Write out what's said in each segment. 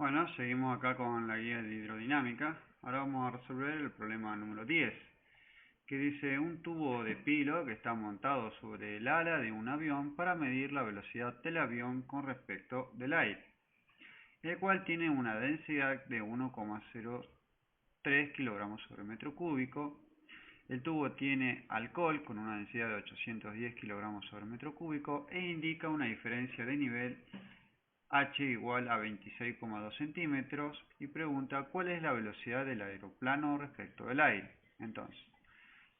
Bueno, seguimos acá con la guía de hidrodinámica. Ahora vamos a resolver el problema número 10, que dice un tubo de pilo que está montado sobre el ala de un avión para medir la velocidad del avión con respecto del aire, el cual tiene una densidad de 1,03 kilogramos sobre metro cúbico. El tubo tiene alcohol con una densidad de 810 kilogramos sobre metro cúbico e indica una diferencia de nivel h igual a 26,2 centímetros y pregunta cuál es la velocidad del aeroplano respecto del aire. Entonces,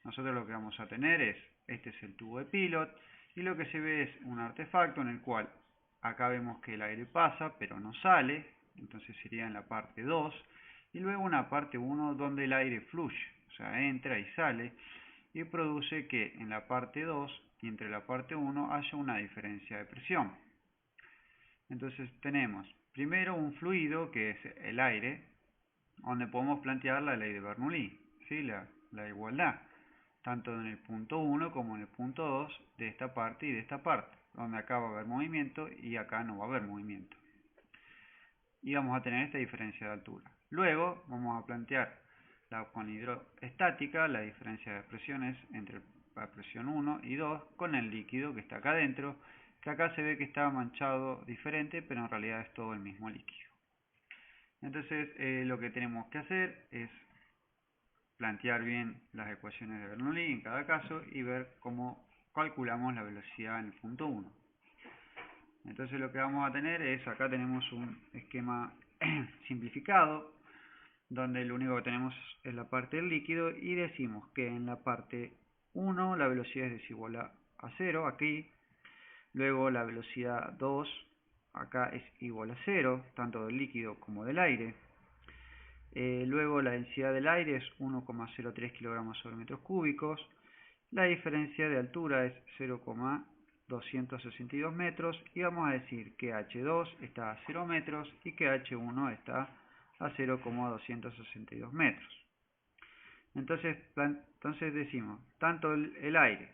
nosotros lo que vamos a tener es, este es el tubo de Pilot, y lo que se ve es un artefacto en el cual acá vemos que el aire pasa pero no sale, entonces sería en la parte 2, y luego una parte 1 donde el aire fluye, o sea, entra y sale, y produce que en la parte 2 y entre la parte 1 haya una diferencia de presión. Entonces tenemos primero un fluido que es el aire, donde podemos plantear la ley de Bernoulli, ¿sí? la igualdad, tanto en el punto 1 como en el punto 2 de esta parte y de esta parte, donde acá va a haber movimiento y acá no va a haber movimiento. Y vamos a tener esta diferencia de altura. Luego vamos a plantear con hidroestática la diferencia de presiones entre la presión 1 y 2 con el líquido que está acá adentro, que acá se ve que está manchado diferente, pero en realidad es todo el mismo líquido. Entonces lo que tenemos que hacer es plantear bien las ecuaciones de Bernoulli en cada caso y ver cómo calculamos la velocidad en el punto 1. Entonces lo que vamos a tener es, acá tenemos un esquema simplificado, donde lo único que tenemos es la parte del líquido y decimos que en la parte 1 la velocidad es desigual a 0 aquí, luego la velocidad 2 acá es igual a 0, tanto del líquido como del aire. Luego la densidad del aire es 1,03 kilogramos sobre metros cúbicos, la diferencia de altura es 0,262 metros y vamos a decir que H2 está a 0 metros y que H1 está a 0,262 metros. Entonces decimos, tanto el aire,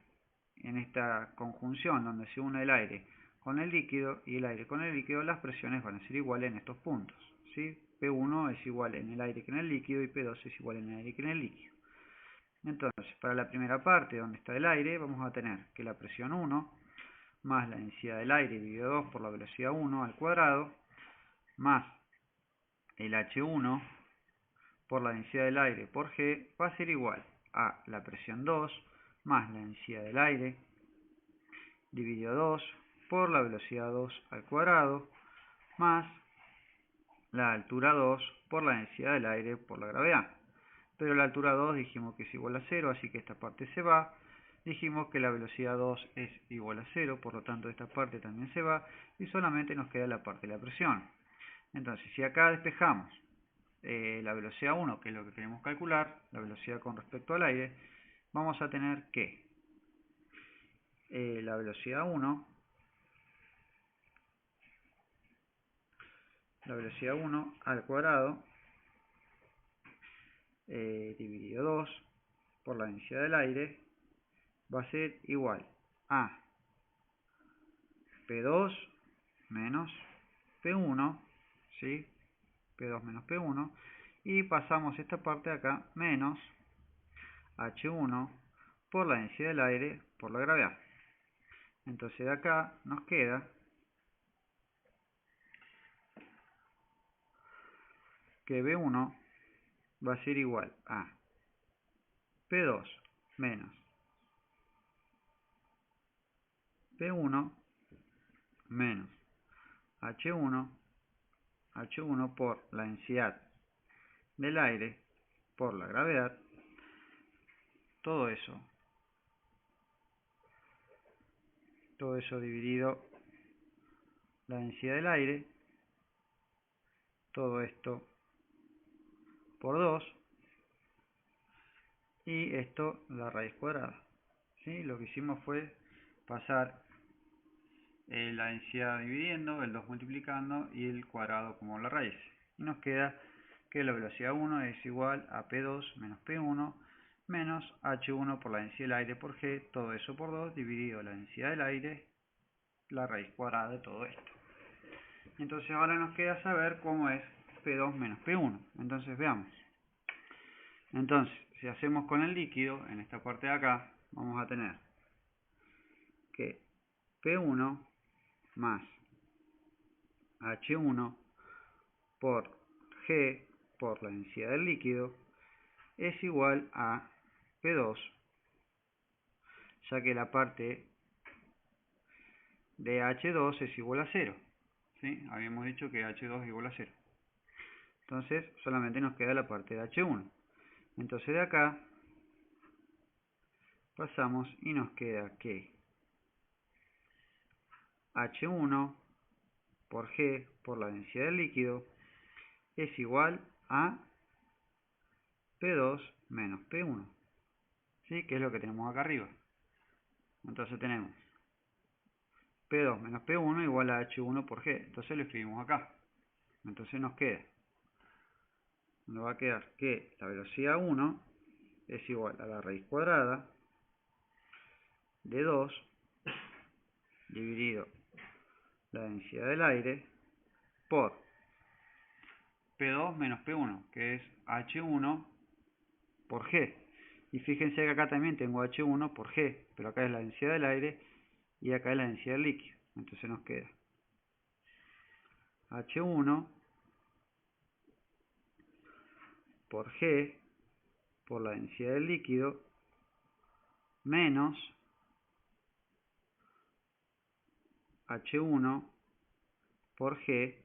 en esta conjunción donde se une el aire con el líquido y el aire con el líquido, las presiones van a ser iguales en estos puntos, ¿sí? P1 es igual en el aire que en el líquido y P2 es igual en el aire que en el líquido. Entonces, para la primera parte donde está el aire, vamos a tener que la presión 1 más la densidad del aire dividido 2 por la velocidad 1 al cuadrado, más el H1 por la densidad del aire por G, va a ser igual a la presión 2 más la densidad del aire dividido 2 por la velocidad 2 al cuadrado, más la altura 2 por la densidad del aire por la gravedad. Pero la altura 2 dijimos que es igual a 0, así que esta parte se va. Dijimos que la velocidad 2 es igual a 0, por lo tanto esta parte también se va y solamente nos queda la parte de la presión. Entonces, si acá despejamos la velocidad 1, que es lo que queremos calcular, la velocidad con respecto al aire, vamos a tener que la velocidad 1, al cuadrado dividido 2 por la densidad del aire va a ser igual a P2 menos P1, ¿sí? P2 menos P1, y pasamos esta parte de acá, menos H1 por la densidad del aire por la gravedad. Entonces de acá nos queda que B1 va a ser igual a P2 menos P1 menos H1 por la densidad del aire por la gravedad, todo eso dividido la densidad del aire, todo esto por 2 y esto la raíz cuadrada, ¿sí? Lo que hicimos fue pasar la densidad dividiendo, el 2 multiplicando y el cuadrado como la raíz. Y nos queda que la velocidad 1 es igual a P2 menos P1 menos H1 por la densidad del aire por G, todo eso por 2 dividido la densidad del aire, la raíz cuadrada de todo esto. Entonces ahora nos queda saber cómo es P2 menos P1. Entonces veamos. Entonces, si hacemos con el líquido, en esta parte de acá, vamos a tener que P1 más H1 por G por la densidad del líquido es igual a P2, ya que la parte de H2 es igual a 0. ¿Sí? Habíamos dicho que H2 es igual a 0. Entonces solamente nos queda la parte de H1. Entonces de acá pasamos y nos queda que H1 por G por la densidad del líquido es igual a P2 menos P1. ¿Sí? Que es lo que tenemos acá arriba. Entonces tenemos P2 menos P1 igual a H1 por G. Entonces lo escribimos acá. Entonces nos va a quedar que la velocidad 1 es igual a la raíz cuadrada de 2 dividido la densidad del aire por P2 menos P1, que es H1 por G. Y fíjense que acá también tengo H1 por G, pero acá es la densidad del aire y acá es la densidad del líquido. Entonces nos queda H1 por G por la densidad del líquido menos H1 por G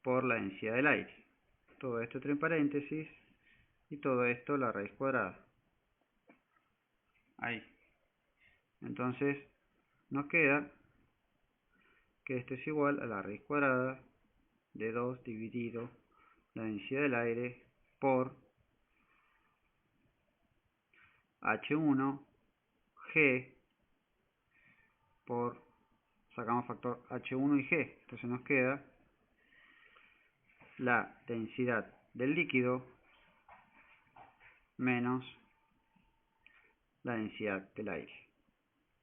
por la densidad del aire. Todo esto entre paréntesis y todo esto la raíz cuadrada. Ahí. Entonces nos queda que esto es igual a la raíz cuadrada de 2 dividido la densidad del aire por H1 G por, sacamos factor H1 y G, entonces nos queda la densidad del líquido menos la densidad del aire.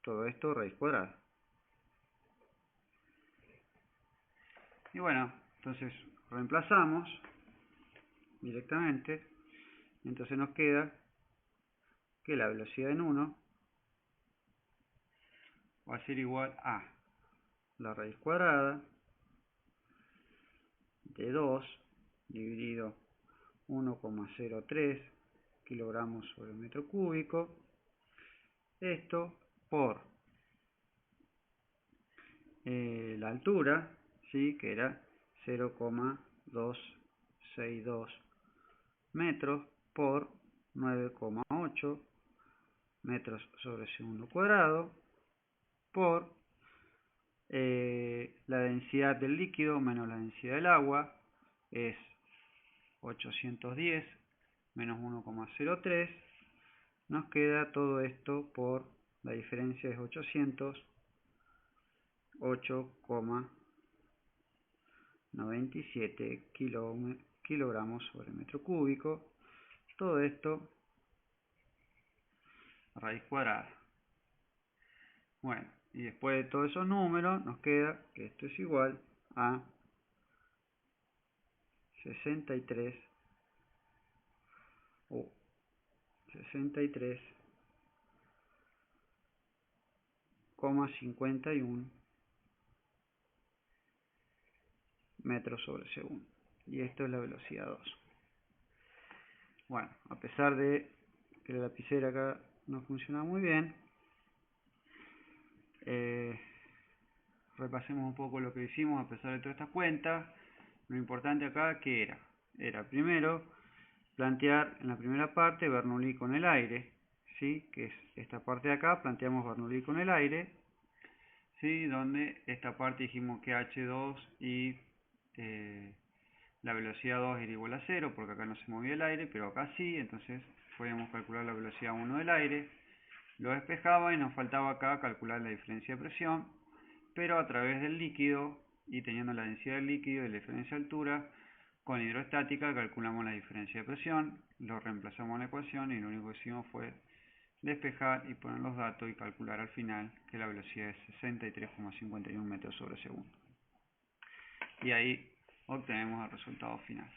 Todo esto raíz cuadrada. Y bueno, entonces reemplazamos directamente. Entonces nos queda que la velocidad en 1 va a ser igual a la raíz cuadrada de 2 dividido 1,03 kilogramos sobre metro cúbico. Esto por la altura, ¿sí? Que era 0,262 metros por 9,8 metros sobre segundo cuadrado por la densidad del líquido menos la densidad del agua es 810 menos 1,03. Nos queda todo esto por la diferencia es 8,97 kilogramos sobre metro cúbico. Todo esto raíz cuadrada. Bueno, y después de todos esos números nos queda que esto es igual a 63,51 metros sobre segundo. Y esto es la velocidad 2. Bueno, a pesar de que la lapicera acá no funciona muy bien, repasemos un poco lo que hicimos a pesar de todas estas cuentas. Lo importante acá, ¿qué era primero plantear en la primera parte Bernoulli con el aire, ¿sí? Que es esta parte de acá, planteamos Bernoulli con el aire, ¿sí? Donde esta parte dijimos que H2 y la velocidad 2 era igual a 0, porque acá no se movía el aire, pero acá sí, entonces podíamos calcular la velocidad 1 del aire, lo despejaba y nos faltaba acá calcular la diferencia de presión, pero a través del líquido y teniendo la densidad del líquido y la diferencia de altura, con hidrostática calculamos la diferencia de presión, lo reemplazamos en la ecuación y lo único que hicimos fue despejar y poner los datos y calcular al final que la velocidad es 63,51 metros sobre segundo. Y ahí obtenemos el resultado final.